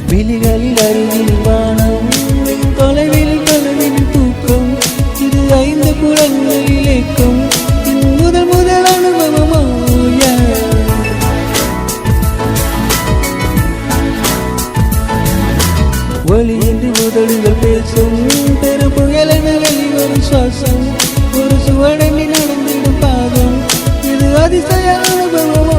விழிகளில் அருகில் வானம் தொலைவில் கனவில் தூக்கம் இது 5 புலங்களில் இயக்கம் முதல் அனுபவமோ ஒளியின்றி உதடுகள் பேசும் பெரும் புயலென வெளிவரும் சுவாசம் ஒரு சுவடனி நடந்திடும் பாதம் இது அதிசய அனுபவமோ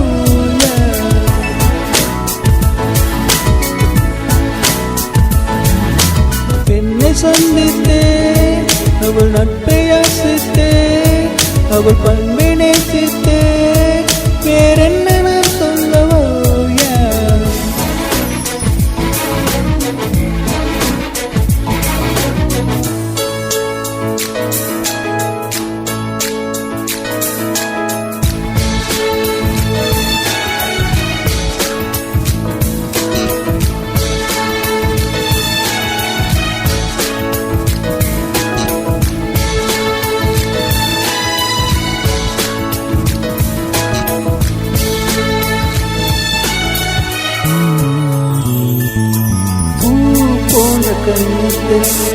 பெண்ணை சந்தித்தேன் அவள் நட்பை அசித்தேன் அவள் பண்பை நேசித்தேன் வேறென்ன நான் சொல்லவோ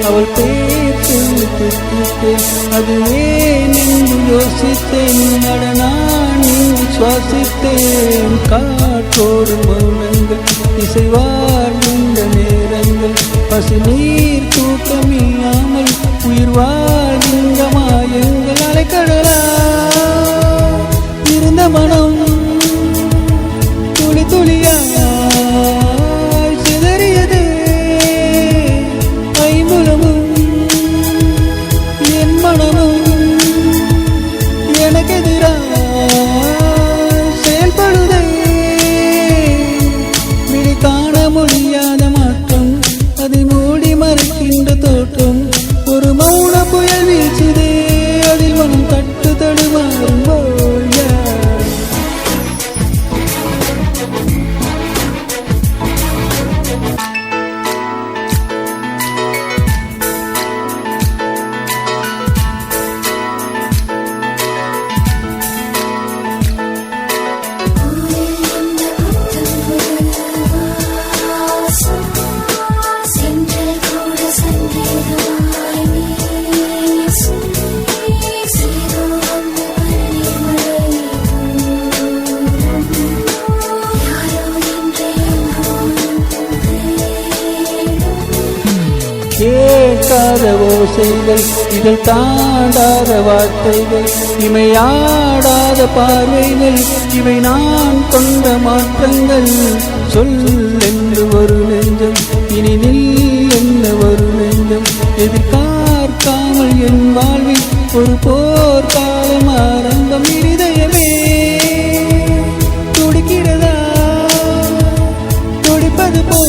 அவள் பேச்சு அது ஏன் என்று யோசித்தேன் நடனான் இங்கு சுவாசித்தேன் காற்றோடு மௌனங்கள் இசைவாழ்ந்த நேரங்கள் பசு நீர் தூக்கமில்லாமல் உயிர் வாழ்கின்ற மாயங்கள் அலைக்கடலா இருந்த மனம் துளி துளியா தோற்றம் ஒரு மௌன புயல் வீசுதே அதில் மனம் தட்டு தடுமாறும் கேட்காத ஓசைகள் இதழ் தாண்டாத வார்த்தைகள் இமையாடாத பார்வைகள் இவை நான் கொண்ட மாற்றங்கள் சொல் என்று ஒரு நெஞ்சம் இனி நில் என்ன ஒரு நெஞ்சம் எதிர்பார்க்காமல் என் வாழ்வில் ஒரு போர்க்காலம் ஆரம்பம் இதயமே துடிக்கிறதா துடிப்பது போ